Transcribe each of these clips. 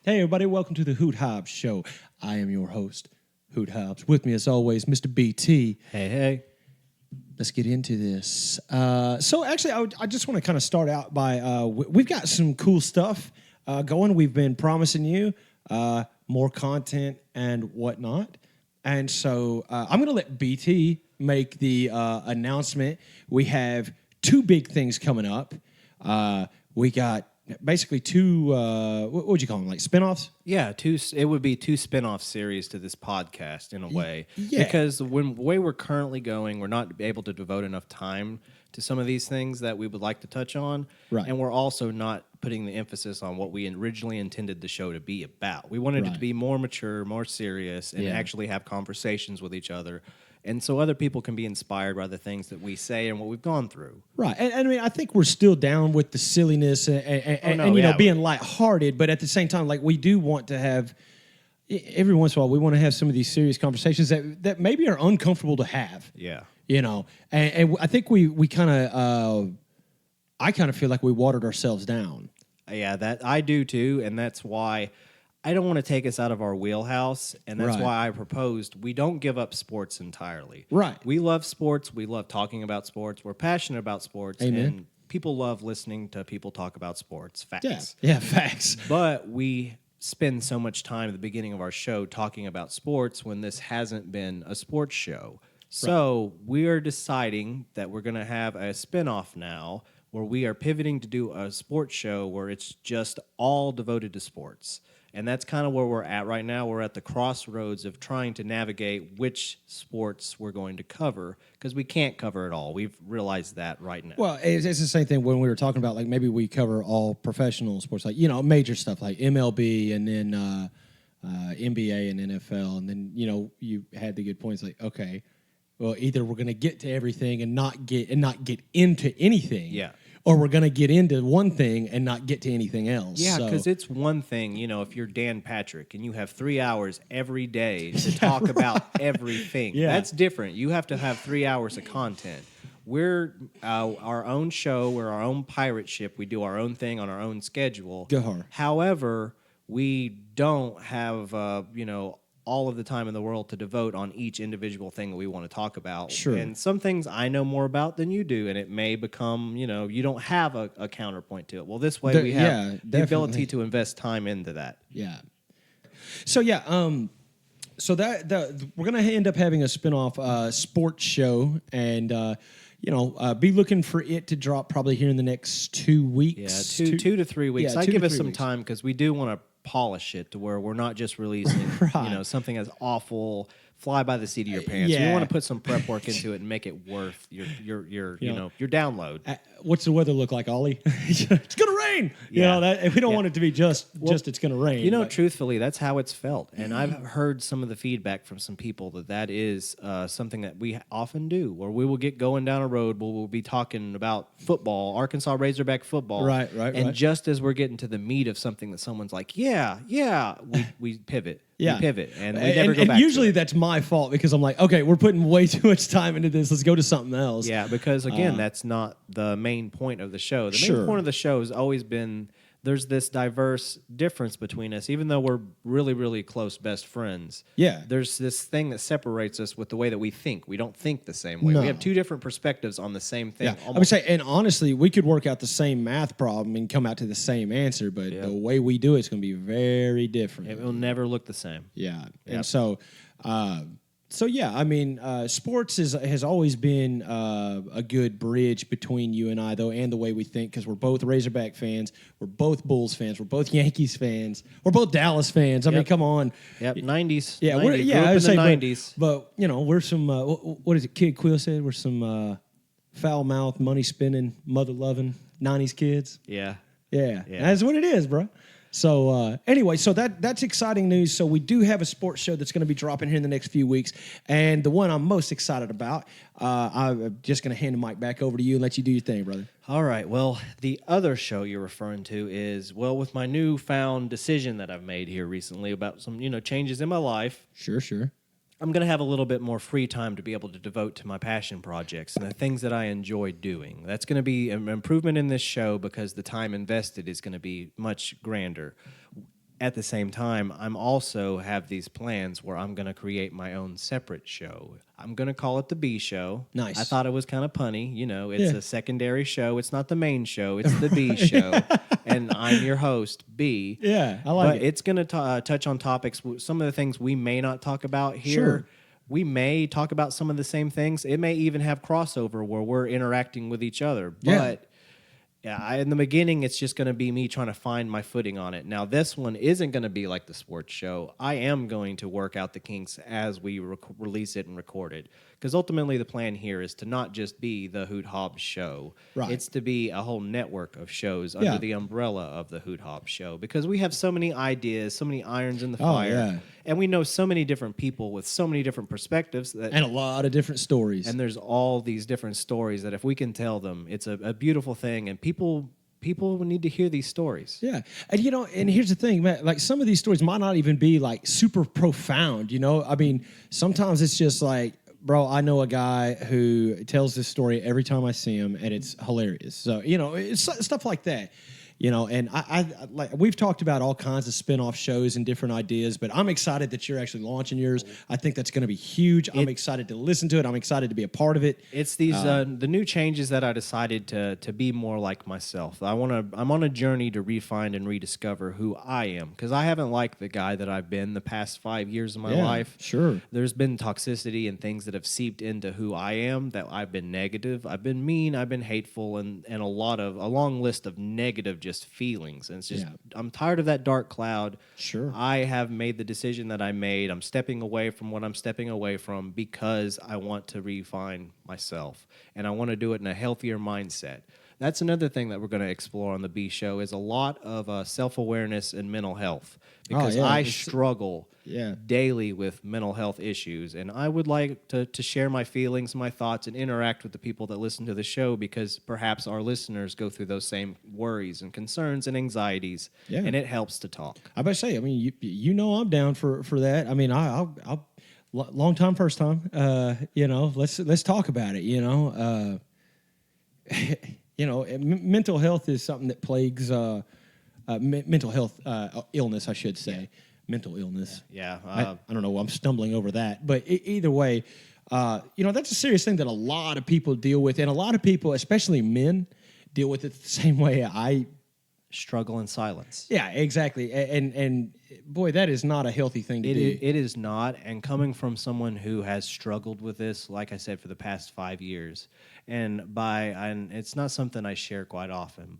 Hey, everybody, welcome to the Hoot Hobbs Show. I am your host, Hoot Hobbs. With me, as always, Mr. B.T. Hey. Let's get into this. So, actually, I just want to kind of start out by we've got some cool stuff going. We've been promising you more content and whatnot. And so I'm going to let BT make the announcement. We have two big things coming up. We got basically two, what would you call them, like spinoffs? Yeah, it would be two spinoff series to this podcast in a way. Yeah. Because the way we're currently going, we're not able to devote enough time to some of these things that we would like to touch on. Right. And we're also not putting the emphasis on what we originally intended the show to be about. We wanted it to be more mature, more serious, and actually have conversations with each other. And so other people can be inspired by the things that we say and what we've gone through. Right. And I mean, I think we're still down with the silliness and being lighthearted, but at the same time, like, we do want to have, every once in a while, we want to have some of these serious conversations that maybe are uncomfortable to have. Yeah. You know, and I think we kind of, I kind of feel like we watered ourselves down. Yeah, that I do too, and that's why I don't want to take us out of our wheelhouse, and that's why I proposed we don't give up sports entirely. Right. We love sports. We love talking about sports. We're passionate about sports. Amen. And people love listening to people talk about sports. Facts. Yeah, facts. But we spend so much time at the beginning of our show talking about sports when this hasn't been a sports show. So we are deciding that we're going to have a spinoff now where we are pivoting to do a sports show where it's just all devoted to sports. And that's kind of where we're at right now. We're at the crossroads of trying to navigate which sports we're going to cover because we can't cover it all. We've realized that right now. Well, it's the same thing when we were talking about, like, maybe we cover all professional sports, like, you know, major stuff like MLB and then NBA and NFL. And then, you know, you had the good points like, okay, well, either we're going to get to everything and not get into anything. Yeah. Or we're going to get into one thing and not get to anything else. Yeah, because it's one thing, you know, if you're Dan Patrick and you have 3 hours every day to talk about everything, that's different. You have to have 3 hours of content. We're our own show. We're our own pirate ship. We do our own thing on our own schedule. Go hard. However, we don't have, all of the time in the world to devote on each individual thing that we want to talk about. Sure. And some things I know more about than you do, and it may become, you don't have a counterpoint to it. Well, this way we have the ability to invest time into that. Yeah. So, so that we're going to end up having a spinoff sports show, and, be looking for it to drop probably here in the next 2 weeks. Yeah, two to 3 weeks. Yeah, I 2 give to us 3 some weeks. time because we do want to polish it to where we're not just releasing, something as awful, fly by the seat of your pants. Yeah. We want to put some prep work into it and make it worth your your download. What's the weather look like, Ollie? It's going to rain. Yeah. We don't want it to be just it's going to rain. Truthfully, that's how it's felt. And I've heard some of the feedback from some people that is something that we often do, where we will get going down a road where we'll be talking about football, Arkansas Razorback football. Right. And just as we're getting to the meat of something that someone's like, we pivot. Yeah. We pivot, and we never go back. And usually to it. that's my fault because I'm like, okay, we're putting way too much time into this. Let's go to something else. Yeah, because again, that's not the main point of the show. The main point of the show has always been there's this diverse difference between us, even though we're really, really close best friends. Yeah. There's this thing that separates us with the way that we think. We don't think the same way. No. We have two different perspectives on the same thing. Yeah. I would say, and honestly, we could work out the same math problem and come out to the same answer, but the way we do it's going to be very different. It will never look the same. Yeah. And so, sports has always been a good bridge between you and I, though, and the way we think, because we're both Razorback fans, we're both Bulls fans, we're both Yankees fans, we're both Dallas fans. I mean, come on. Yep, 90s. Yeah, 90s. we're, Grew up in the 90s. But we're some, what is it, Kid Quill said? We're some foul-mouthed, money-spending, mother-loving 90s kids. Yeah. Yeah. That's what it is, bro. So anyway, so that's exciting news. So we do have a sports show that's going to be dropping here in the next few weeks. And the one I'm most excited about, I'm just going to hand the mic back over to you and let you do your thing, brother. All right. Well, the other show you're referring to is, with my newfound decision that I've made here recently about some, changes in my life. Sure. I'm going to have a little bit more free time to be able to devote to my passion projects and the things that I enjoy doing. That's going to be an improvement in this show because the time invested is going to be much grander. at the same time, I'm also have these plans where I'm going to create my own separate show. I'm going to call it the B Show. Nice. I thought it was kind of punny. It's Yeah. a secondary show. It's not the main show. It's the B Show. And I'm your host, B. Yeah, I like but it. it's going to touch on topics, some of the things we may not talk about here. Sure. We may talk about some of the same things. It may even have crossover where we're interacting with each other. But in the beginning, it's just going to be me trying to find my footing on it. Now, this one isn't going to be like the sports show. I am going to work out the kinks as we release it and record it. Because ultimately, the plan here is to not just be the Hoot Hobbs show. Right. It's to be a whole network of shows under the umbrella of the Hoot Hobbs show. Because we have so many ideas, so many irons in the fire. Yeah. And we know so many different people with so many different perspectives. And a lot of different stories. And there's all these different stories that if we can tell them, it's a beautiful thing. And people need to hear these stories. Yeah. And, and here's the thing, man, like some of these stories might not even be like super profound, I mean, sometimes it's just like, bro, I know a guy who tells this story every time I see him, and it's hilarious. So, it's stuff like that. And I like we've talked about all kinds of spin-off shows and different ideas, but I'm excited that you're actually launching yours. I think that's going to be huge. I'm excited to listen to it. I'm excited to be a part of it. It's these the new changes that I decided to be more like myself. I'm on a journey to refine and rediscover who I am, because I haven't liked the guy that I've been the past 5 years of my life. Sure. There's been toxicity and things that have seeped into who I am, that I've been negative, I've been mean, I've been hateful, and a long list of negative just feelings. And it's just I'm tired of that dark cloud. Sure. I have made the decision that I made. I'm stepping away from what I'm stepping away from because I want to refine myself, and I want to do it in a healthier mindset. That's another thing that we're going to explore on the B Show is a lot of self-awareness and mental health, because I struggle daily with mental health issues, and I would like to share my feelings, my thoughts, and interact with the people that listen to the show, because perhaps our listeners go through those same worries and concerns and anxieties, and it helps to talk. I better say, I mean, I'm down for that. I mean, I'll long time, first time. Let's talk about it. Mental health is something that plagues mental health illness, I should say. Yeah. Mental illness. Yeah. I don't know. I'm stumbling over that. But either way, that's a serious thing that a lot of people deal with. And a lot of people, especially men, deal with it the same way I struggle in silence. Yeah, exactly. And boy, that is not a healthy thing to do. It is not. And coming from someone who has struggled with this, like I said, for the past 5 years, and it's not something I share quite often,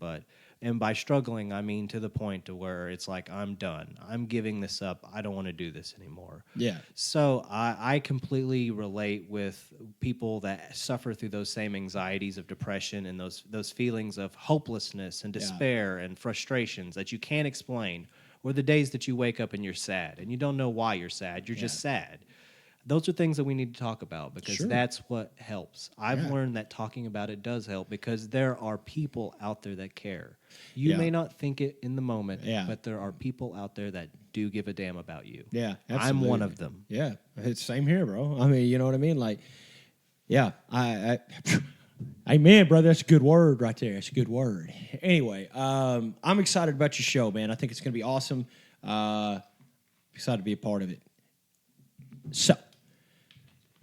and by struggling, I mean to the point to where it's like, I'm done. I'm giving this up. I don't want to do this anymore. Yeah. So I completely relate with people that suffer through those same anxieties of depression and those feelings of hopelessness and despair and frustrations that you can't explain, or the days that you wake up and you're sad and you don't know why you're sad. You're just sad. Those are things that we need to talk about, because that's what helps. I've learned that talking about it does help, because there are people out there that care. You may not think it in the moment, but there are people out there that do give a damn about you. Yeah, absolutely. I'm one of them. Yeah, it's same here, bro. I mean, you know what I mean? Like, amen, brother. That's a good word right there. That's a good word. Anyway, I'm excited about your show, man. I think it's going to be awesome. Excited to be a part of it. So,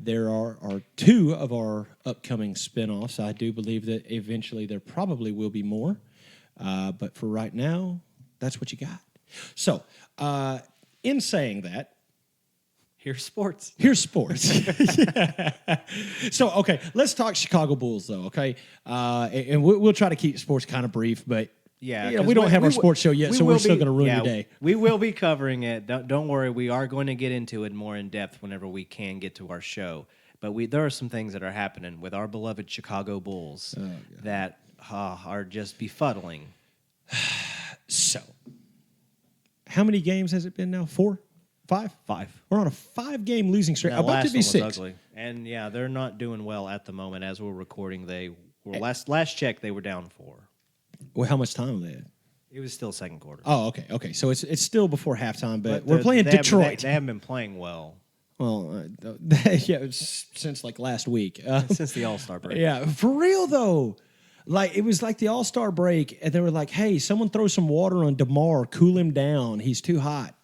there are two of our upcoming spinoffs. I do believe that eventually there probably will be more. But for right now, that's what you got. So, in saying that, here's sports. So, okay, let's talk Chicago Bulls, though, okay? And we'll try to keep sports kind of brief, but we don't have our sports show yet, so we're still going to ruin your day. We will be covering it. Don't worry. We are going to get into it more in depth whenever we can get to our show. But there are some things that are happening with our beloved Chicago Bulls that are just befuddling. So, how many games has it been now? 4? 5? 5. We're on a 5-game losing streak. About to be 6. Ugly. And they're not doing well at the moment as we're recording. They were last check they were down 4. Well, how much time they had? It was still second quarter. Oh, okay. So it's still before halftime, but we're playing Detroit. They haven't been playing well. Well, since like last week. Since the All-Star break. Yeah, for real though. Like, it was like the All-Star break, and they were like, hey, someone throw some water on DeMar, cool him down. He's too hot.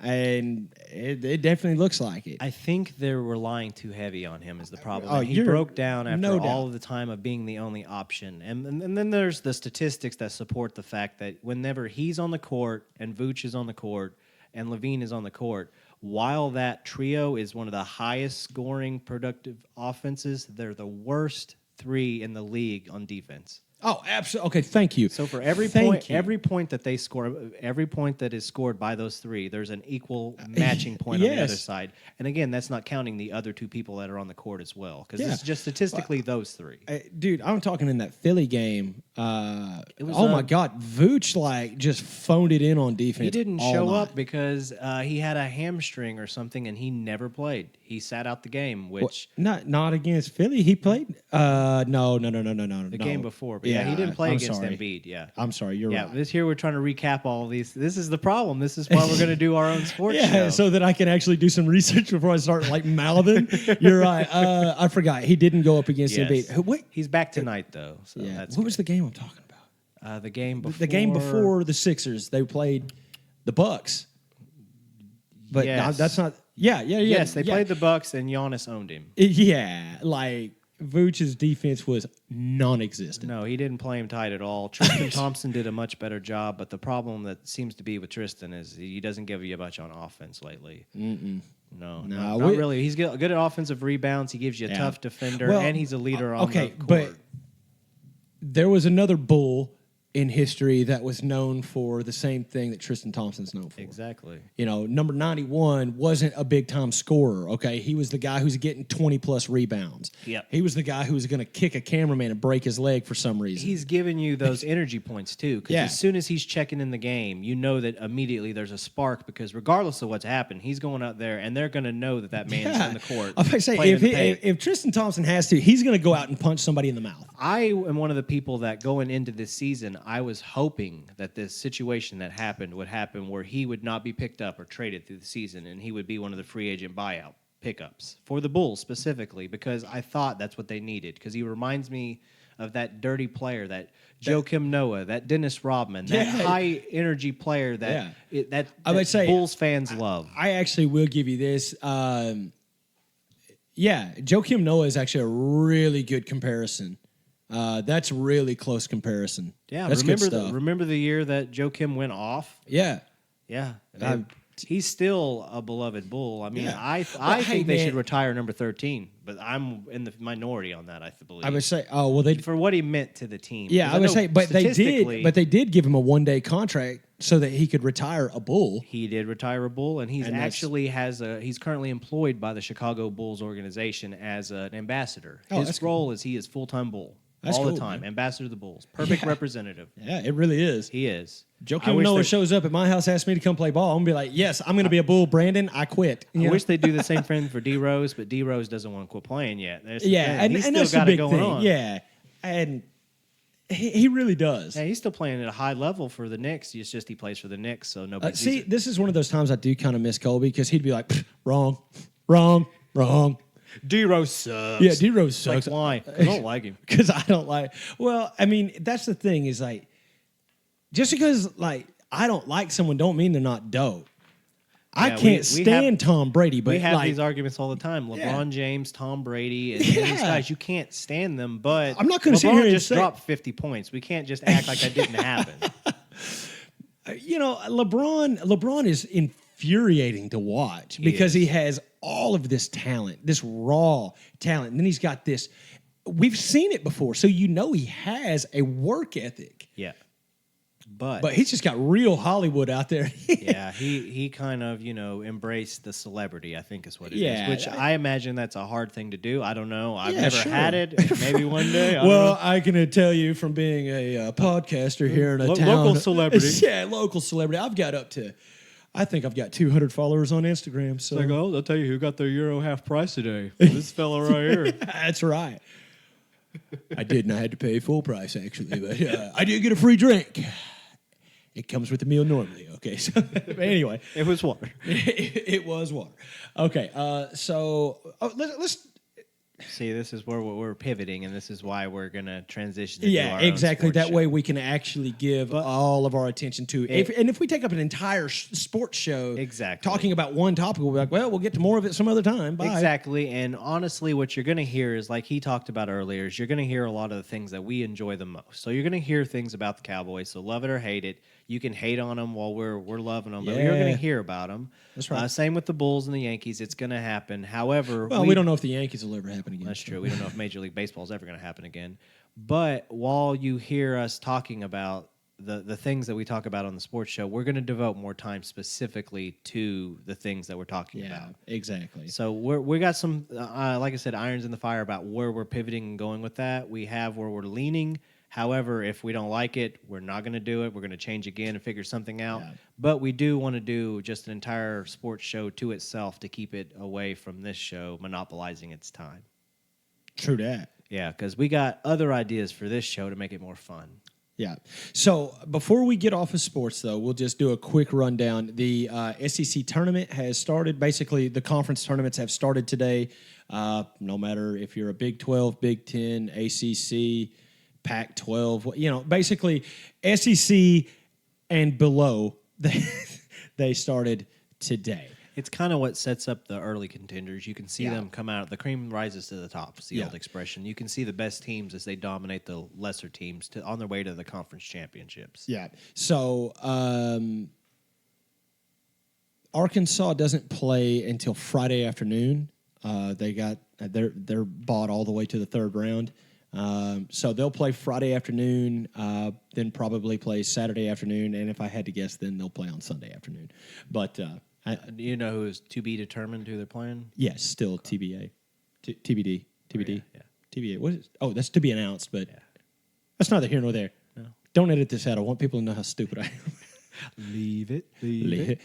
And it definitely looks like it. I think they're relying too heavy on him is the problem. Oh, And he broke down after no doubt. all of the time of being the only option. And then there's the statistics that support the fact that whenever he's on the court and Vooch is on the court and Levine is on the court, while that trio is one of the highest scoring productive offenses, they're the worst 3 in the league on defense. Oh, absolutely. Okay, thank you. So for every point that they score, every point that is scored by those 3, there's an equal matching point on the other side. And again, that's not counting the other 2 people that are on the court as well, because it's just statistically those 3. Dude, I'm talking in that Philly game. My God, Vooch just phoned it in on defense. He didn't show up because he had a hamstring or something, and he never played. He sat out the game, which not against Philly. He played. No. The game before. But yeah, he didn't play against M.B.D. Yeah, I'm sorry. You're right. This here we're trying to recap all of these. This is the problem. This is why we're going to do our own sports show. So that I can actually do some research before I start mouthing. You're right. I forgot he didn't go up against M.B.D. Wait, he's back tonight though. So what was the game I'm talking about? The game before. The game before the Sixers. They played the Bucks. But that's not. Yes, they played the Bucks and Giannis owned him. Vooch's defense was non-existent. No, he didn't play him tight at all. Tristan Thompson did a much better job, but the problem that seems to be with Tristan is he doesn't give you much on offense lately. No, not really. He's good at offensive rebounds. He gives you a tough defender, and he's a leader on the court. But there was another Bull in history that was known for the same thing that Tristan Thompson's known for. Exactly. Number 91 wasn't a big-time scorer, okay? He was the guy who's getting 20-plus rebounds. Yep. He was the guy who was going to kick a cameraman and break his leg for some reason. He's giving you those energy points, too, because as soon as he's checking in the game, you know that immediately there's a spark, because regardless of what's happened, he's going out there, and they're going to know that man's in the court. I say, if Tristan Thompson has to, he's going to go out and punch somebody in the mouth. I am one of the people that going into this season, I was hoping that this situation that happened would happen where he would not be picked up or traded through the season, and he would be one of the free agent buyout pickups for the Bulls specifically, because I thought that's what they needed, because he reminds me of that dirty player, that Joakim Noah, that Dennis Rodman, that high-energy player that Bulls fans love. I actually will give you this. Joakim Noah is actually a really good comparison. That's really close comparison. Yeah, that's remember the year that Joakim went off? Yeah. He's still a beloved Bull. I mean, I think they should retire number 13, but I'm in the minority on that, I believe. I would say, for what he meant to the team. Yeah, I would say, but they did give him a one-day contract so that he could retire a Bull. He did retire a Bull, and he's currently employed by the Chicago Bulls organization as an ambassador. His role is he is full-time Bull. That's all cool, the time. Man. Ambassador of the Bulls. Perfect representative. Yeah, it really is. He is. Joakim Noah shows up at my house, asks me to come play ball. I'm going to be like, yes, I'm going to be a Bull. Brandon, I quit. I wish they'd do the same thing for D. Rose, but D. Rose doesn't want to quit playing yet. And he's still that's got the big it going thing. on. Yeah, and he really does. Yeah, he's still playing at a high level for the Knicks. It's just he plays for the Knicks, so nobody sees it. This is one of those times I do kind of miss Colby, because he'd be like, wrong. D-Rose sucks. Yeah, D-Rose sucks. Like, why? I don't like him. Because I don't like... Well, I mean, that's the thing is, just because, I don't like someone don't mean they're not dope. I can't stand Tom Brady, but we have these arguments all the time. LeBron James, Tom Brady, and these guys, you can't stand them, but I'm not going to sit here and just dropped 50 points. We can't just act like that didn't happen. LeBron is infuriating to watch because he has all of this talent, this raw talent. And then he's got this, we've seen it before, so he has a work ethic. Yeah. But he's just got real Hollywood out there. Yeah, he kind of, embraced the celebrity, I think is what it is. Which I imagine that's a hard thing to do. I don't know. I've never had it. Maybe one day. I can tell you from being a podcaster here in a town. Local celebrity. Yeah, local celebrity. I think I've got 200 followers on Instagram. So I'll tell you who got their Euro half price today. This fella right here. That's right. I did, and I had to pay full price, actually. But I did get a free drink. It comes with the meal normally, okay? So, but anyway. It was water. It was water. Okay, let's... See, this is where we're pivoting, and this is why we're going to transition. To do Yeah, our exactly. Own sports That show. way we can actually give all of our attention to it. And if we take up an entire sports show Exactly. talking about one topic, we'll be like, well, we'll get to more of it some other time. Bye. Exactly. And honestly, what you're going to hear is, like he talked about earlier, is you're going to hear a lot of the things that we enjoy the most. So you're going to hear things about the Cowboys. So love it or hate it. You can hate on them while we're loving them, but you're going Yeah. to hear about them. That's right. Same with the Bulls and the Yankees. It's going to happen. However, Well, we don't know if the Yankees will ever happen again. That's true. We don't know if Major League Baseball is ever going to happen again. But while you hear us talking about the things that we talk about on the sports show, we're going to devote more time specifically to the things that we're talking Yeah, about. exactly. So we got some, like I said, irons in the fire about where we're pivoting and going with that. We have where we're leaning. However, if we don't like it, we're not going to do it. We're going to change again and figure something out. Yeah. But we do want to do just an entire sports show to itself to keep it away from this show monopolizing its time. True that. Yeah, because we got other ideas for this show to make it more fun. Yeah. So before we get off of sports, though, we'll just do a quick rundown. The SEC tournament has started. Basically, the conference tournaments have started today. No matter if you're a Big 12, Big 10, ACC, Pac-12, basically SEC and below, they started today. It's kind of what sets up the early contenders. You can see Yeah. them come out. The cream rises to the top. It's the Yeah. old expression. You can see the best teams as they dominate the lesser teams on their way to the conference championships. Yeah. So Arkansas doesn't play until Friday afternoon. They're bought all the way to the third round. So they'll play Friday afternoon, then probably play Saturday afternoon, and if I had to guess, then they'll play on Sunday afternoon. But Do you know who is to be determined who they're playing? yes, still TBA, TBD, TBD, yeah. TBA. What is? Oh, that's to be announced, but that's neither here nor there. No. Don't edit this out. I want people to know how stupid I am. Leave it.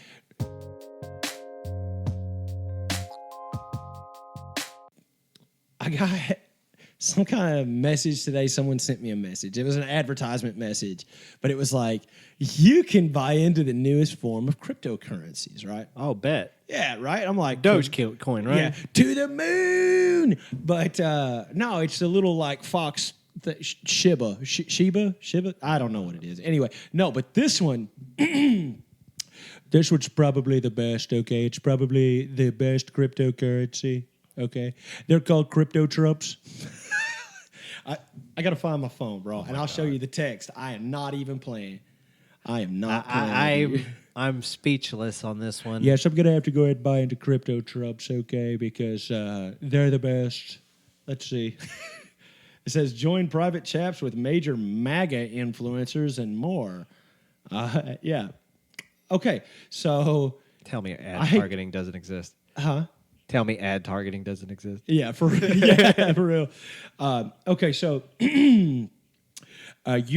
I got some kind of message today. Someone sent me a message. It was an advertisement message, but it was like, you can buy into the newest form of cryptocurrencies, right? Oh, bet. Yeah, right? I'm like, Dogecoin, right? yeah, to the moon. But no, it's a little like Fox Shiba. Shiba? I don't know what it is. Anyway, no, but this one, this one's probably the best, okay? It's probably the best cryptocurrency, okay? They're called crypto trumps. I got to find my phone, bro, and I'll show you the text. I am not even playing. I am not playing. I'm speechless on this one. Yes, I'm going to have to go ahead and buy into crypto trumps, okay, because they're the best. Let's see. It says, join private chats with major MAGA influencers and more. Yeah. Okay, so... Tell me ad targeting doesn't exist. Huh? Tell me ad targeting doesn't exist. Yeah, for real. Yeah, for real. Okay, so... you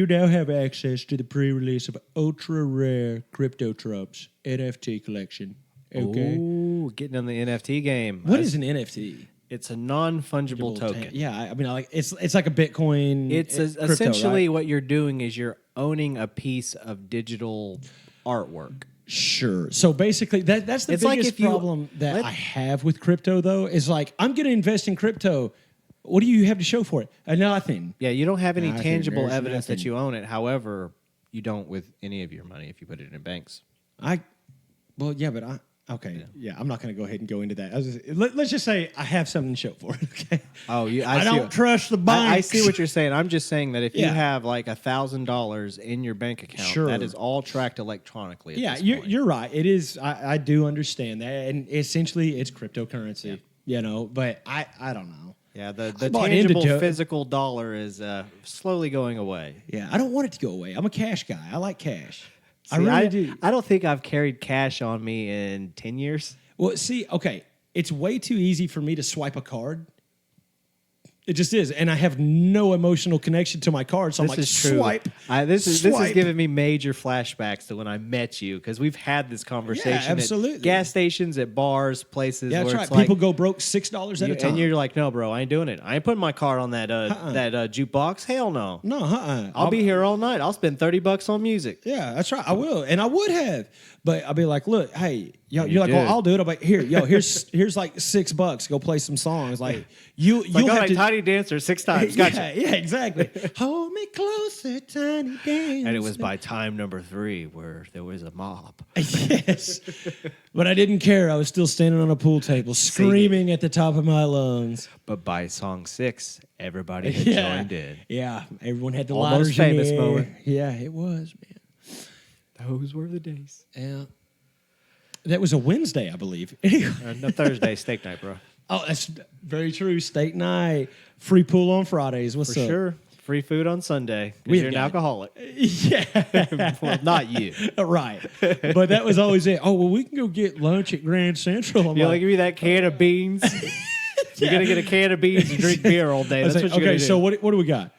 now have access to the pre-release of ultra-rare crypto trumps NFT collection. Okay. Ooh, getting on the NFT game. What is an NFT? It's a non-fungible token. Yeah, I mean, like it's like a Bitcoin. It's crypto, essentially right? what you're doing is you're owning a piece of digital artwork. Sure. So basically, that's the It's like biggest if you- problem that I have with crypto, though, is like, I'm going to invest in crypto. What do you have to show for it? Nothing. Yeah, you don't have any Nothing. tangible There's evidence that nothing. you own it. However, you don't with any of your money if you put it in banks. Okay. Yeah, I'm not going to go ahead and go into that. Let's just say I have something to show for it, okay? Oh, I don't trust the banks. I see what you're saying. I'm just saying that if you Yeah. have like $1,000 in your bank account, Sure. that is all tracked electronically. Yeah, at this point. you're right. It is. I do understand that, and essentially, it's cryptocurrency. But I don't know. Yeah, the bought into tangible Joe- physical dollar is slowly going away. Yeah, I don't want it to go away. I'm a cash guy. I like cash. I See, really do. I don't think I've carried cash on me in 10 years. Well, see, okay, it's way too easy for me to swipe a card. It just is, and I have no emotional connection to my card, so I'm like, This is true. swipe. This is swipe. giving me major flashbacks to when I met you because we've had this conversation absolutely. at gas stations, at bars, places Yeah, where that's it's right. like People go broke $6 at a time. and you're like, no, bro, I ain't doing it. I ain't putting my card on that jukebox. Hell no. No, I'll be here all night. I'll spend $30 on music. Yeah, that's right. I will, and I would have, but I'll be like, look, hey, Yo, And you're you like, oh, did. I'll do it. I'm like, here's like $6. Go play some songs. Like you'll Like, have to. Tiny Dancer 6 times. Gotcha. Yeah, exactly. Hold me closer, Tiny Dancer. And it was by time number 3 where there was a mob. Yes, but I didn't care. I was still standing on a pool table, screaming at the top of my lungs. But by song 6, everybody had joined in. Yeah, everyone had the Almost lighters in famous the air. moment. Yeah, it was, man. Those were the days. Yeah. That was a Wednesday, I believe. No, Thursday, steak night, bro. Oh, that's very true. Steak night, free pool on Fridays. What's For up? sure. Free food on Sunday. We Because you're an got- alcoholic. Yeah, Well, not you. right. But that was always it. Oh, well, we can go get lunch at Grand Central. I'm You like, like, give me that can of beans. You're going to get a can of beans and drink beer all day. I was That's like, what you're okay, going to do. so what do we got?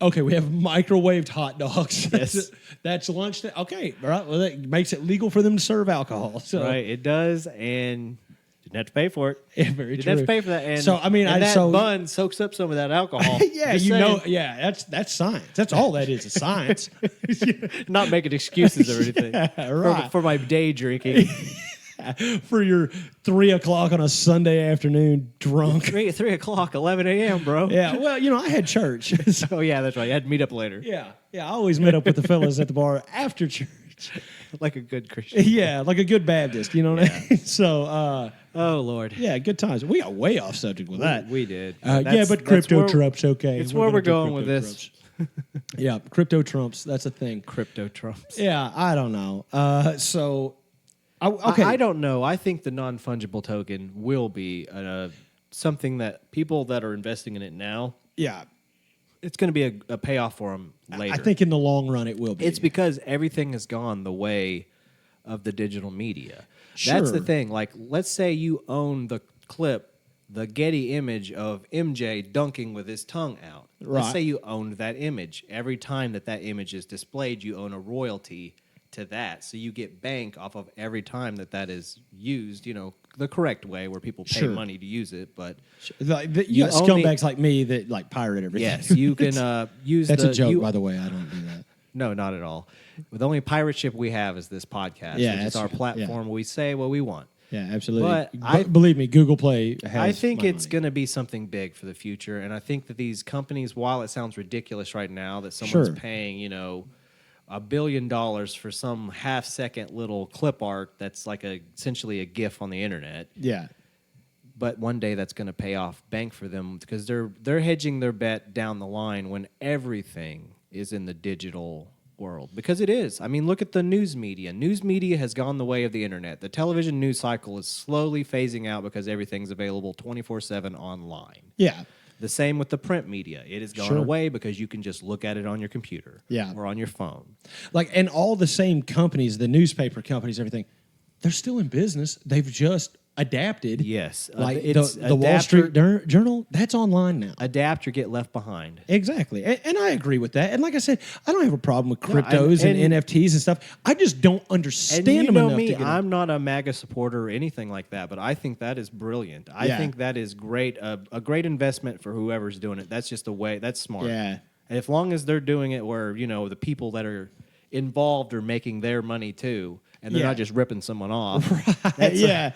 Okay, we have microwaved hot dogs. Yes. That's lunch. Okay, all right. Well, that makes it legal for them to serve alcohol. So. Right, it does, and you didn't have to pay for it. Yeah, very You didn't true. have to pay for that. And, So, I mean, and that so- bun soaks up some of that alcohol. Yeah, Just you saying. know, yeah, that's science. That's all that is science. Not making excuses or anything. Yeah, right. For my day drinking. For your 3 o'clock on a Sunday afternoon drunk. 3 o'clock, 11 a.m., bro. Yeah, well, I had church. So, Oh, yeah, that's right. You had to meet up later. yeah, I always met up with the fellas at the bar after church. Like a good Christian. Yeah, like a good Baptist, you know what I mean? So, Oh, Lord. yeah, good times. We got way off subject with that. We did. Yeah, but crypto trumps, okay. It's where gonna we're do going with crypto this. trumps. Yeah, crypto trumps. That's a thing. Crypto trumps. Yeah, I don't know. Okay. I don't know. I think the non-fungible token will be something that people that are investing in it now, Yeah, it's going to be a payoff for them later. I think in the long run it will be. It's because everything has gone the way of the digital media. That's the Sure. thing. Like, let's say you own the clip, the Getty image of MJ dunking with his tongue out. Let's Right. say you owned that image. Every time that image is displayed, you own a royalty to that. So you get bank off of every time that is used, the correct way where people pay Sure. money to use it. But you you got only- scumbags like me that like pirate everything. yes, you can use That's the... a joke, you- by the way. I don't do that. No, not at all. The only pirate ship we have is this podcast, Yeah, which is that's our right. platform where we say what we want. Yeah, absolutely. But believe me, Google Play has I think my it's money. going to be something big for the future, and I think that these companies, while it sounds ridiculous right now that someone's Sure. paying, $1 billion for some half-second little clip art that's like essentially a GIF on the internet, Yeah. but one day that's going to pay off bank for them because they're hedging their bet down the line when everything is in the digital world, because it is. I mean, look at the news media. News media has gone the way of the internet. The television news cycle is slowly phasing out because everything's available 24/7 online. Yeah. The same with the print media. It has gone Sure. away because you can just look at it on your computer Yeah. or on your phone. And all the same companies, the newspaper companies, everything, they're still in business. They've just adapted. Yes. Like it's the Wall Street Journal, that's online now. Adapt or get left behind. Exactly. And I agree with that. And like I said, I don't have a problem with No, cryptos and and- NFTs and stuff. I just don't understand And you them know enough me, to get I'm not a MAGA supporter or anything like that, but I think that is brilliant. I Yeah. think that is great, a great investment for whoever's doing it. That's just the way, that's smart. Yeah. And as long as they're doing it where, the people that are involved are making their money too, and they're Yeah. not just ripping someone off. yeah.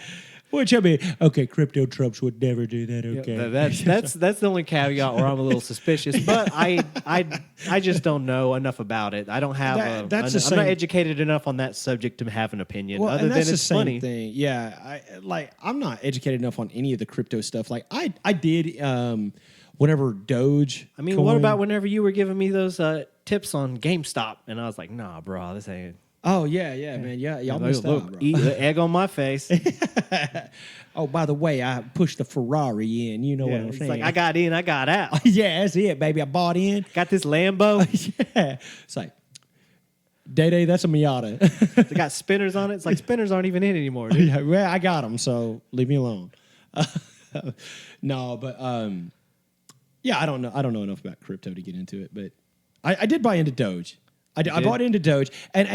Which I mean, okay, crypto trumps would never do that. Okay, That's the only caveat where I'm a little suspicious, but I just don't know enough about it. I don't have That's the I'm not same- educated enough on that subject to have an opinion. Well, other and than that's the it's same funny. thing. Yeah, I'm not educated enough on any of the crypto stuff. Like I did whenever Doge. I mean, coin- what about whenever you were giving me those tips on GameStop, and I was like, nah, bro, this ain't. Oh yeah, man, yeah, y'all missed out, bro. Eat the egg on my face. Oh, by the way, I pushed the Ferrari in. You know what I'm It's saying? like I got in, I got out. yeah, that's it, baby. I bought in. Got this Lambo. Yeah, it's like Day, that's a Miata. They got spinners on it. It's like spinners aren't even in anymore, dude. Yeah, well, I got them, so leave me alone. No, but yeah, I don't know enough about crypto to get into it, but I did buy into Doge. I bought into Doge, and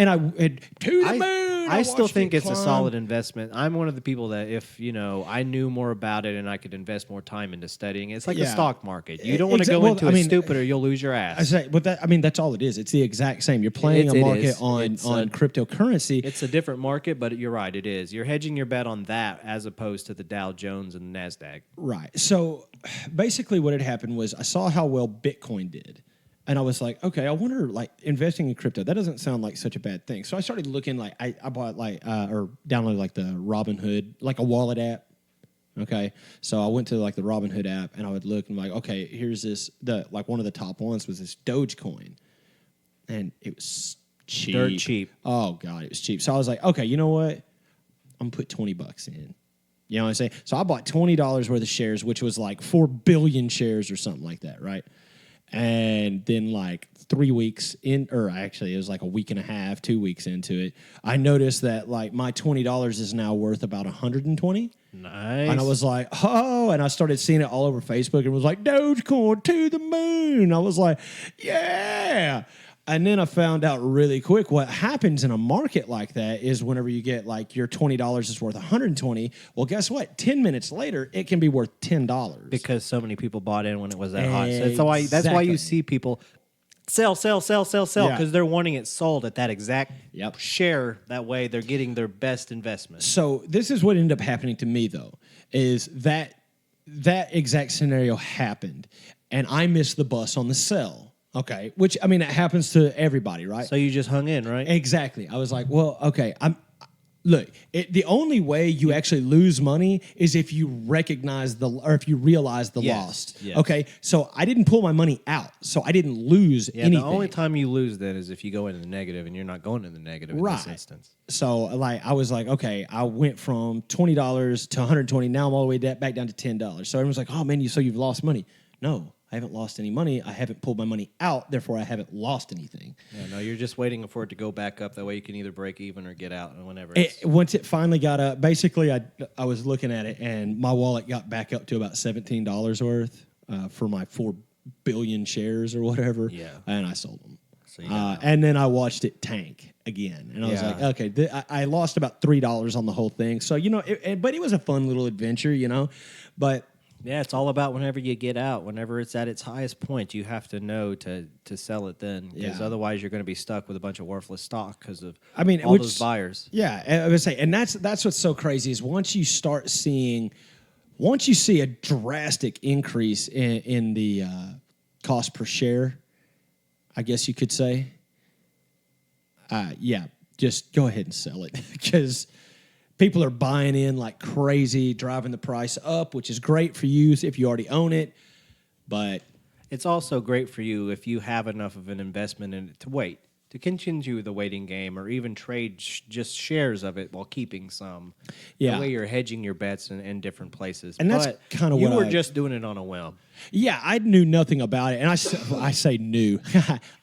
to the moon. I still watched think it it's a climb. solid investment. I'm one of the people that if, I knew more about it and I could invest more time into studying, it's like the Yeah. stock market. You don't want to go into it stupid or you'll lose your ass. I say, but that's all it is. It's the exact same. You're playing a market on cryptocurrency. It's a different market, but you're right, it is. You're hedging your bet on that as opposed to the Dow Jones and the NASDAQ. Right. So basically what had happened was I saw how well Bitcoin did. And I was like, okay, I wonder, like, investing in crypto, that doesn't sound like such a bad thing. So I started looking, like, I bought, like, or downloaded, like, the Robinhood, like a wallet app. Okay. So I went to, like, the Robinhood app, and I would look and, like, okay, here's this, one of the top ones was this Dogecoin. And it was cheap. Dirt cheap. Oh, God, it was cheap. So I was like, okay, you know what? I'm going to put $20 in. You know what I'm saying? So I bought $20 worth of shares, which was, like, 4 billion shares or something like that, right? And then like 3 weeks in, or actually it was like a week and a half, 2 weeks into it, I noticed that like my $20 is now worth about 120. Nice. And I was like, oh, and I started seeing it all over Facebook and was like, Dogecoin to the moon. I was like, yeah. And then I found out really quick what happens in a market like that is whenever you get like your $20 is worth 120. Well, guess what? 10 minutes later, it can be worth $10 because so many people bought in when it was that hot. So that's why you see people sell because they're wanting it sold at that exact share. That way, they're getting their best investment. So this is what ended up happening to me though, is that exact scenario happened, and I missed the bus on the sell. Okay, which, I mean, it happens to everybody, right? So you just hung in, right? Exactly. I was like, well, okay, the only way you actually lose money is if you realize the loss. Yes. Okay, so I didn't pull my money out, so I didn't lose anything. The only time you lose then is if you go into the negative, and you're not going in the negative in this instance. So, like, I was like, okay, I went from $20 to 120. Now I'm all the way back down to $10. So everyone's like, oh man, so you've lost money? No. I haven't lost any money. I haven't pulled my money out. Therefore, I haven't lost anything. Yeah, no, you're just waiting for it to go back up. That way you can either break even or get out whenever. Once it finally got up, basically, I was looking at it, and my wallet got back up to about $17 worth for my 4 billion shares or whatever. Yeah. And I sold them. So and then I watched it tank again. And I was like, okay, I lost about $3 on the whole thing. So, but it was a fun little adventure, But... yeah, it's all about whenever you get out. Whenever it's at its highest point, you have to know to sell it then. Because otherwise you're going to be stuck with a bunch of worthless stock because of all those buyers. Yeah, I would say, and that's what's so crazy is once you see a drastic increase in the cost per share, I guess you could say, just go ahead and sell it because... people are buying in like crazy, driving the price up, which is great for you if you already own it. But it's also great for you if you have enough of an investment in it to wait, to continue the waiting game, or even trade just shares of it while keeping some. Yeah. That way you're hedging your bets in different places. And that's kind of what you were just doing it on a whim. Yeah, I knew nothing about it. And I say knew.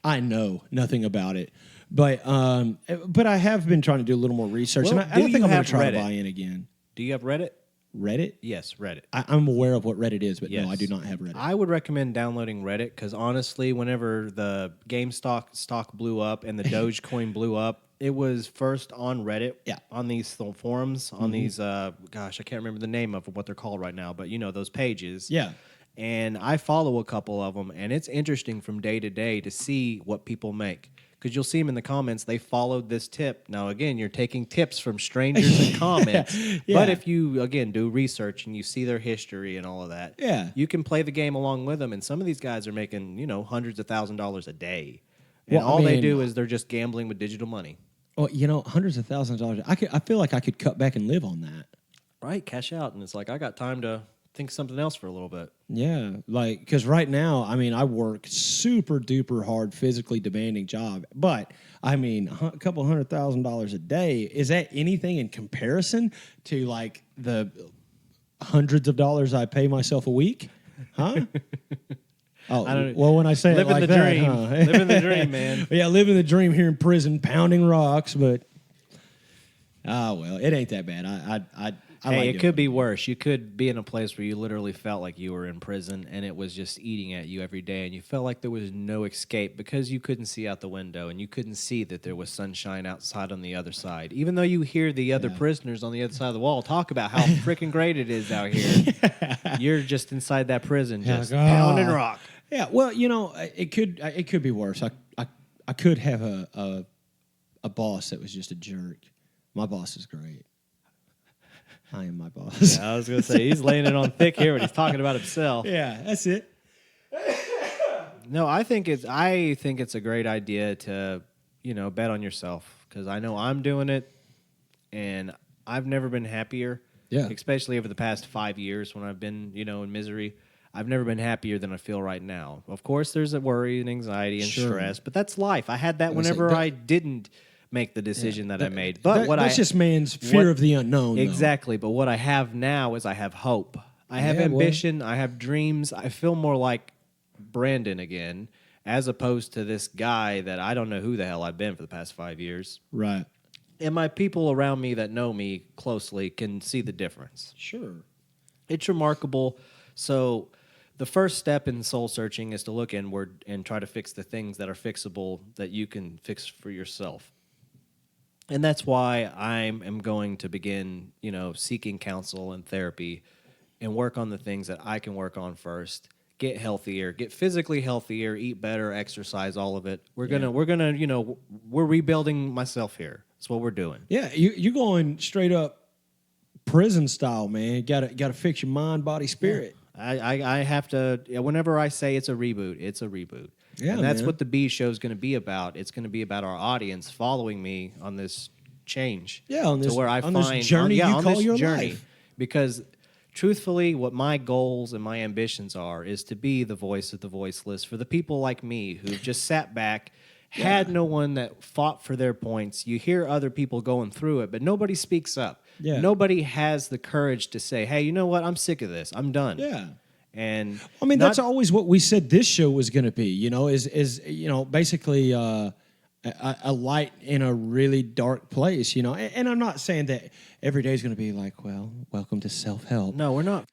I know nothing about it. But I have been trying to do a little more research, Well, and I don't think I'm going to try Reddit? to buy in again. Do you have Reddit? Reddit? Yes, Reddit. I'm aware of what Reddit is, but Yes. no, I do not have Reddit. I would recommend downloading Reddit because honestly, whenever the GameStop stock blew up and the Dogecoin blew up, it was first on Reddit. Yeah. On these forums, on these I can't remember the name of what they're called right now, but those pages. Yeah. And I follow a couple of them, and it's interesting from day to day to see what people make. Because you'll see them in the comments, they followed this tip. Now, again, you're taking tips from strangers in comments. Yeah. But if you, again, do research and you see their history and all of that, you can play the game along with them. And some of these guys are making, hundreds of $1,000s a day. And all they do is they're just gambling with digital money. Well, hundreds of thousands of dollars. I feel like I could cut back and live on that. Right, cash out. And it's like, I got time to think of something else for a little bit. Yeah, because right now, I work super duper hard, physically demanding job, but a couple $100,000 a day. Is that anything in comparison to like the hundreds of dollars I pay myself a week? Huh? Oh, well, when I say it like that, dream. huh? Living the dream, man. Yeah, living the dream here in prison, pounding rocks, but. Oh, well, it ain't that bad. I Hey, like it doing could be worse. You could be in a place where you literally felt like you were in prison and it was just eating at you every day and you felt like there was no escape because you couldn't see out the window and you couldn't see that there was sunshine outside on the other side. Even though you hear the other prisoners on the other side of the wall talk about how freaking great it is out here, you're just inside that prison just pounding rock. Yeah, well, it could be worse. I could have a boss that was just a jerk. My boss is great. I am my boss. Yeah, I was going to say, he's laying it on thick here, but he's talking about himself. Yeah, that's it. No, I think it's a great idea to, bet on yourself because I know I'm doing it, and I've never been happier. Yeah. Especially over the past 5 years when I've been, in misery. I've never been happier than I feel right now. Of course, there's a worry and anxiety and stress, but that's life. I had that whenever I didn't make the decision that I made. But that's just man's fear of the unknown. Exactly. But what I have now is I have hope. I have ambition. I have dreams. I feel more like Brandon again, as opposed to this guy that I don't know who the hell I've been for the past 5 years. Right. And my people around me that know me closely can see the difference. Sure. It's remarkable. So the first step in soul searching is to look inward and try to fix the things that are fixable that you can fix for yourself. And that's why I am going to begin, seeking counsel and therapy and work on the things that I can work on first. Get healthier, get physically healthier, eat better, exercise, all of it. We're rebuilding myself here. That's what we're doing. Yeah, you're going straight up prison style, man. Got to fix your mind, body, spirit. Yeah. I have to. Whenever I say it's a reboot, it's a reboot. Yeah, and that's what the B show is going to be about. It's going to be about our audience following me on this change. Yeah, on this, to where I on find this journey you on call this your journey. life. Because truthfully, what my goals and my ambitions are is to be the voice of the voiceless for the people like me who've just sat back, had no one that fought for their points. You hear other people going through it, but nobody speaks up. Yeah. Nobody has the courage to say, hey, you know what? I'm sick of this. I'm done. Yeah. And I mean, that's always what we said this show was going to be, is basically a light in a really dark place, And I'm not saying that every day is going to be like, well, welcome to self-help. No, we're not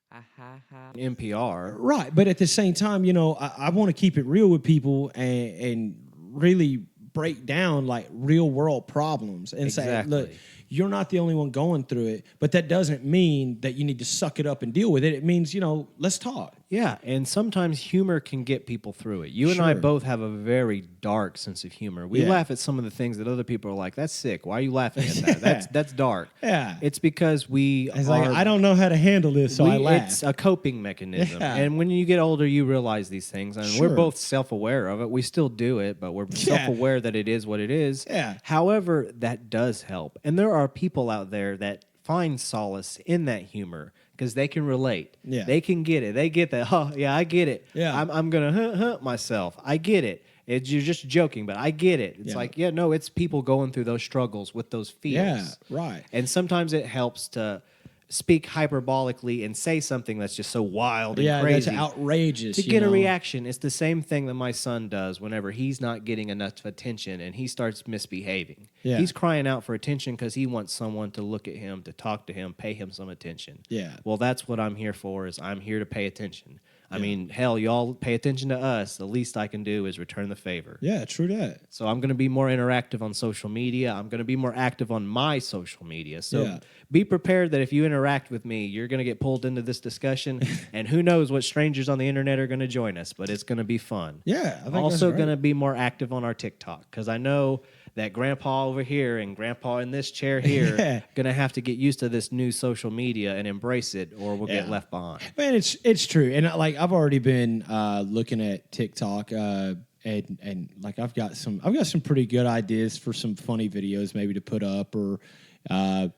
NPR. Right, but at the same time, I want to keep it real with people and really break down like real world problems and say, look, you're not the only one going through it, but that doesn't mean that you need to suck it up and deal with it. It means, let's talk. Yeah, and sometimes humor can get people through it. You and I both have a very dark sense of humor. We laugh at some of the things that other people are like, that's sick. Why are you laughing at that? That's dark. Yeah. It's because I don't know how to handle this, so I laugh. It's a coping mechanism. Yeah. And when you get older, you realize these things. And we're both self-aware of it. We still do it, but we're self-aware that it is what it is. Yeah. However, that does help. And there are people out there that find solace in that humor because they can relate. Yeah. They can get it. They get that, oh, yeah, I get it. Yeah. I'm going to hunt myself. I get it. You're just joking, but I get it. It's like, it's people going through those struggles with those feels. Yeah, right. And sometimes it helps to speak hyperbolically and say something that's just so wild and crazy. That's outrageous. To get a reaction. It's the same thing that my son does whenever he's not getting enough attention and he starts misbehaving. Yeah. He's crying out for attention because he wants someone to look at him, to talk to him, pay him some attention. Yeah. Well, that's what I'm here for, is I'm here to pay attention. I mean, hell, y'all pay attention to us. The least I can do is return the favor. Yeah, true that. So I'm going to be more interactive on social media. I'm going to be more active on my social media. So be prepared that if you interact with me, you're going to get pulled into this discussion. And who knows what strangers on the internet are going to join us, but it's going to be fun. Yeah. I'm also going to be more active on our TikTok because I know that grandpa over here and grandpa in this chair here going to have to get used to this new social media and embrace it or we'll get left behind. Man, it's true. And like I've already been looking at TikTok and like I've got some pretty good ideas for some funny videos maybe to put up or I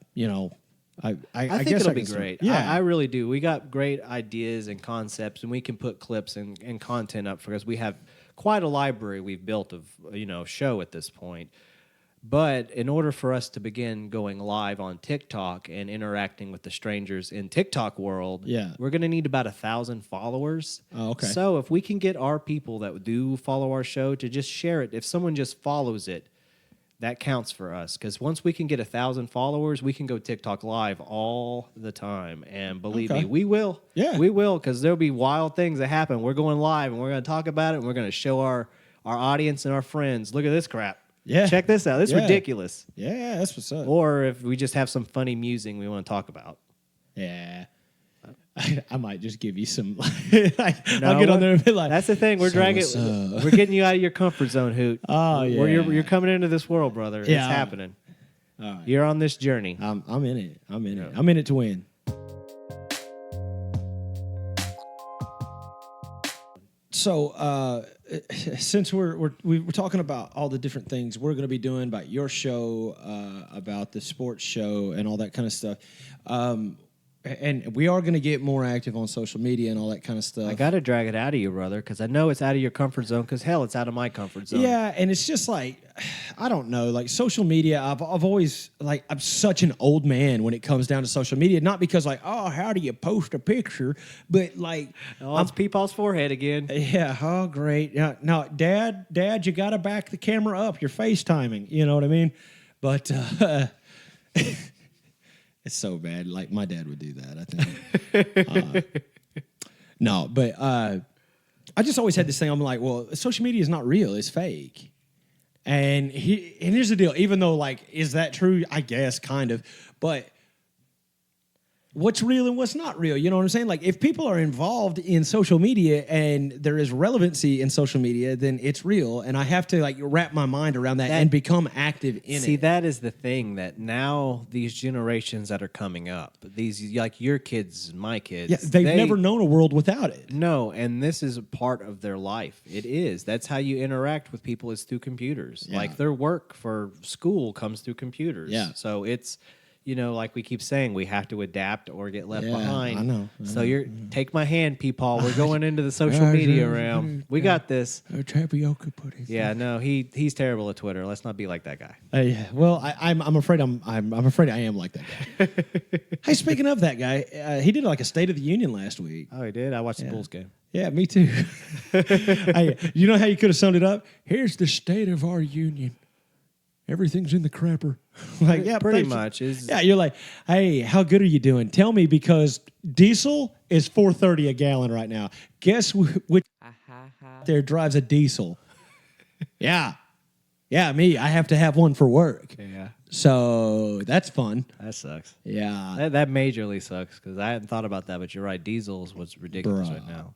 think guess it'll be great. Yeah, I really do. We got great ideas and concepts, and we can put clips and content up because we have quite a library we've built of show at this point. But in order for us to begin going live on TikTok and interacting with the strangers in TikTok world, we're going to need about 1,000 followers. Oh, okay. So if we can get our people that do follow our show to just share it, if someone just follows it, that counts for us, because once we can get 1,000 followers, we can go TikTok live all the time. And believe me, we will. Yeah. We will, because there'll be wild things that happen. We're going live, and we're going to talk about it, and we're going to show our audience and our friends, look at this crap. Yeah. Check this out. This is ridiculous. Yeah, that's what's up. Or if we just have some funny musing we want to talk about. Yeah. I might just give you some. I'll get on there and be like, that's the thing. We're we're getting you out of your comfort zone, Hoot. Oh, yeah. You're coming into this world, brother. Yeah. It's happening. All right. You're on this journey. I'm in it. I'm in it. I'm in it to win. So, since we're talking about all the different things we're going to be doing about your show, about the sports show, and all that kind of stuff, and we are going to get more active on social media and all that kind of stuff. I got to drag it out of you, brother, because I know it's out of your comfort zone. Because hell, it's out of my comfort zone. Yeah, and it's just like, I don't know, like social media. I've always like, I'm such an old man when it comes down to social media. Not because like, oh, how do you post a picture, but like, it's Peepaw's forehead again. Yeah. Oh, great. Yeah. No, Dad, you got to back the camera up. You're FaceTiming. You know what I mean? But it's so bad. Like my dad would do that, I think. No, but I just always had this thing. I'm like, well, social media is not real. It's fake. And here's the deal. Even though, like, is that true? I guess, kind of. But what's real and what's not real? You know what I'm saying? Like, if people are involved in social media and there is relevancy in social media, then it's real. And I have to, like, wrap my mind around that and become active in it. See, that is the thing, that now these generations that are coming up, these, like your kids and my kids. Yeah, they've never known a world without it. No, and this is a part of their life. It is. That's how you interact with people, is through computers. Yeah. Like their work for school comes through computers. Yeah. So it's, you know, like we keep saying, we have to adapt or get left behind. I know. Take my hand, Peepaw. We're going into the social media realm. We got this. Tapioca pudding. Yeah, no, he's terrible at Twitter. Let's not be like that guy. Yeah. Well, I'm afraid I'm afraid I am like that guy. Hey, speaking of that guy, he did like a State of the Union last week. Oh, he did? I watched the Bulls game. Yeah, me too. Hey, you know how you could have summed it up? Here's the state of our union. Everything's in the crapper. Like, yeah, pretty much. Yeah, you're like, hey, how good are you doing? Tell me, because diesel is $4.30 a gallon right now. Guess which there drives a diesel? Yeah, me. I have to have one for work. Yeah. So that's fun. That sucks. Yeah. That majorly sucks, because I hadn't thought about that, but you're right. Diesel is what's ridiculous right now.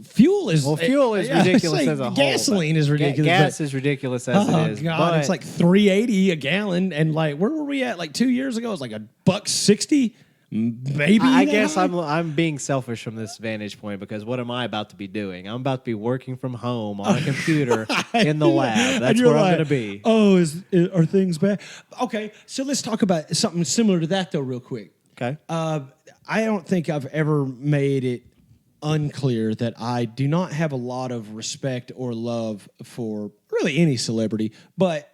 Fuel is ridiculous as a whole. Gasoline is ridiculous. Gas is ridiculous as it is. God, but it's like $3.80 a gallon, and like where were we at? Like 2 years ago, it was like $1.60. Maybe. I guess I'm being selfish from this vantage point, because what am I about to be doing? I'm about to be working from home on a computer in the lab. That's where I'm going to be. Oh, are things bad? Okay, so let's talk about something similar to that though, real quick. Okay. I don't think I've ever made it unclear that I do not have a lot of respect or love for really any celebrity, but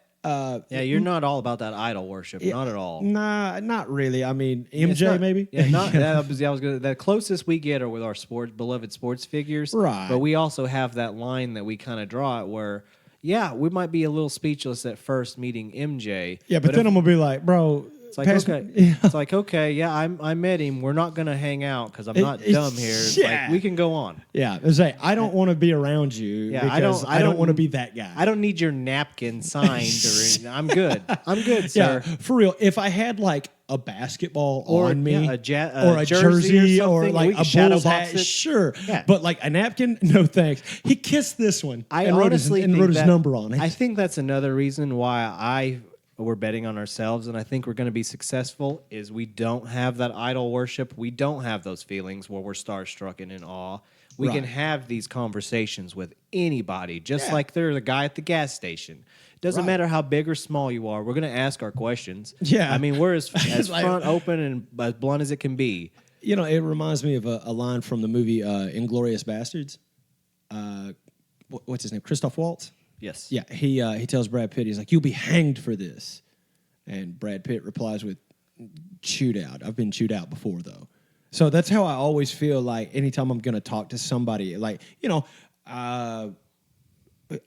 you're not all about that idol worship, not at all. Nah, not really. I mean, MJ maybe. Yeah, the closest we get are with our beloved sports figures, right? But we also have that line that we kind of draw it where, yeah, we might be a little speechless at first meeting MJ. Yeah, but then I'm gonna be like, bro. It's like, okay. Yeah. It's like, okay, yeah, I met him. We're not going to hang out because I'm not dumb here. Yeah. Like, we can go on. Yeah, I don't want to be around you because I don't want to be that guy. I don't need your napkin signed. I'm good. I'm good, sir. Yeah, for real. If I had like a basketball on me or a jersey or like a Bulls hat, it. sure. Yeah. But like a napkin, no thanks. He kissed this one and wrote his number on it. I think that's another reason why we're betting on ourselves, and I think we're going to be successful, is we don't have that idol worship. We don't have those feelings where we're starstruck and in awe. We can have these conversations with anybody, just like they're the guy at the gas station. Doesn't matter how big or small you are. We're going to ask our questions. Yeah. I mean, we're as front open and as blunt as it can be. You know, it reminds me of a line from the movie Inglourious Bastards. What's his name? Christoph Waltz? Yes. Yeah, he tells Brad Pitt, he's like, you'll be hanged for this. And Brad Pitt replies with, chewed out. I've been chewed out before, though. So that's how I always feel like anytime I'm going to talk to somebody. Like, you know,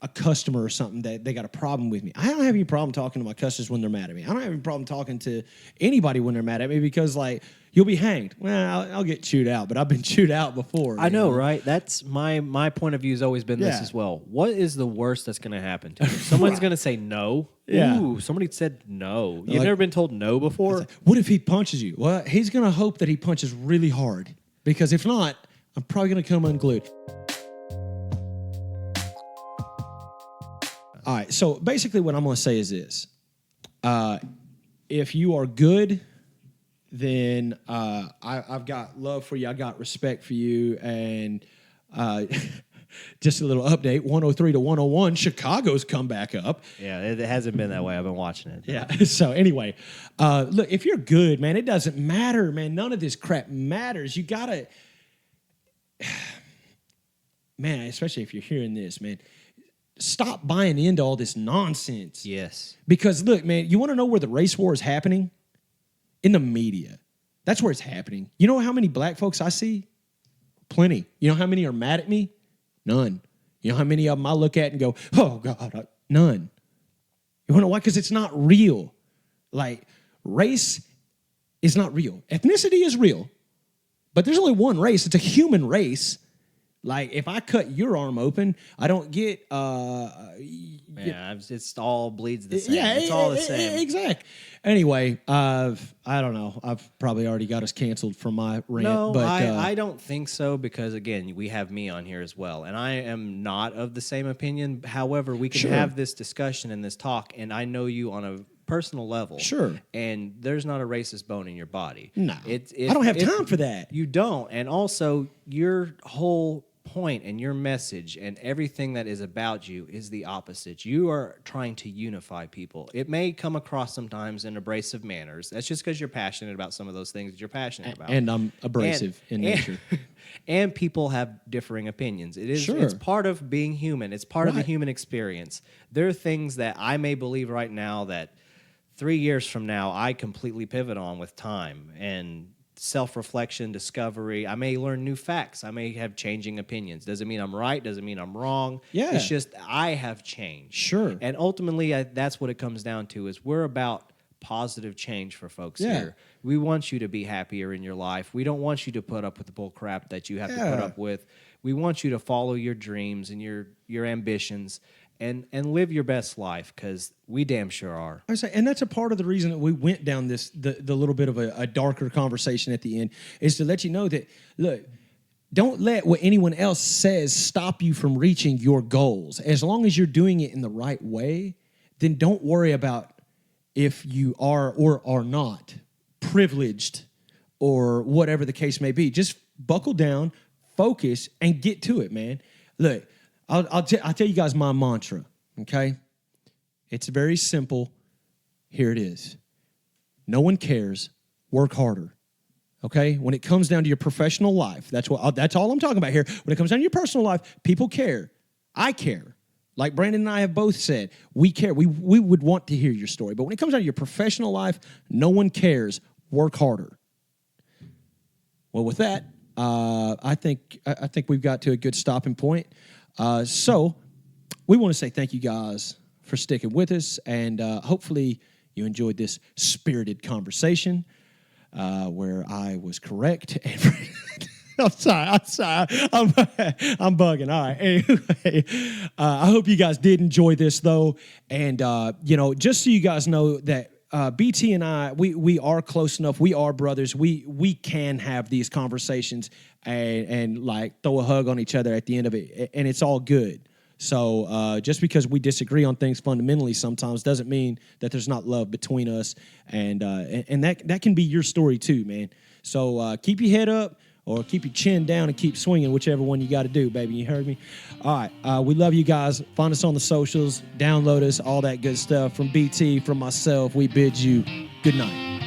a customer or something that they got a problem with me. I don't have any problem talking to my customers when they're mad at me. I don't have any problem talking to anybody when they're mad at me because, like, you'll be hanged. Well, I'll get chewed out, but I've been chewed out before. I know, right? That's my point of view has always been this as well. What is the worst that's going to happen to you? Someone's going to say no. Yeah. Ooh, somebody said no. You've never been told no before? Like, what if he punches you? Well, he's going to hope that he punches really hard because if not, I'm probably going to come unglued. All right, so basically what I'm going to say is this. If you are good, then I've got love for you. I got respect for you. And just a little update, 103 to 101, Chicago's come back up. Yeah, it hasn't been that way. I've been watching it. Yeah, so anyway, look, if you're good, man, it doesn't matter, man. None of this crap matters. You got to, man, especially if you're hearing this, man, stop buying into all this nonsense. Yes. Because, look, man, you want to know where the race war is happening? In the media. That's where it's happening. You know how many black folks I see? Plenty. You know how many are mad at me? None. You know how many of them I look at and go, oh, God, none. You want to know why? Because it's not real. Like, race is not real. Ethnicity is real. But there's only one race. It's a human race. Like, if I cut your arm open, I don't get... it's all bleeds the same. Yeah, it's all the same. Exactly. Anyway, I don't know. I've probably already got us canceled from my rant. No, but, I don't think so because, again, we have me on here as well. And I am not of the same opinion. However, we can have this discussion and this talk, and I know you on a personal level. Sure. And there's not a racist bone in your body. No. I don't have time for that. You don't. And also, your whole point and your message and everything that is about you is the opposite. You are trying to unify people. It may come across sometimes in abrasive manners. That's just because you're passionate about some of those things that you're passionate about. And I'm abrasive in nature. And people have differing opinions. It is It's part of being human. It's part of the human experience. There are things that I may believe right now that 3 years from now I completely pivot on with time and self-reflection, discovery. I may learn new facts. I may have changing opinions. Doesn't mean I'm right. Doesn't mean I'm wrong. Yeah. It's just I have changed. Sure. And ultimately, that's what it comes down to is we're about positive change for folks here. We want you to be happier in your life. We don't want you to put up with the bull crap that you have to put up with. We want you to follow your dreams and your ambitions and live your best life because we damn sure are. I say, and that's a part of the reason that we went down the little bit of a darker conversation at the end is to let you know that, look, don't let what anyone else says stop you from reaching your goals. As long as you're doing it in the right way, then don't worry about if you are or are not privileged or whatever the case may be. Just buckle down, focus, and get to it, man. Look, I'll tell you guys my mantra, okay? It's very simple. Here it is. No one cares. Work harder, okay? When it comes down to your professional life, that's all I'm talking about here. When it comes down to your personal life, people care. I care. Like Brandon and I have both said, we care. We would want to hear your story. But when it comes down to your professional life, no one cares. Work harder. Well, with that, I think we've got to a good stopping point. So we want to say thank you guys for sticking with us, and hopefully you enjoyed this spirited conversation where I was correct. And I'm sorry. I'm bugging. All right. Anyway, I hope you guys did enjoy this, though. And, just so you guys know that BT and I, we are close enough. We are brothers. We can have these conversations and like throw a hug on each other at the end of it, and it's all good. So just because we disagree on things fundamentally sometimes doesn't mean that there's not love between us, and that can be your story too, man. So keep your head up or keep your chin down and keep swinging, whichever one you got to do, baby. You heard me? All right. We love you guys. Find us on the socials. Download us, all that good stuff. From BT, from myself, we bid you good night.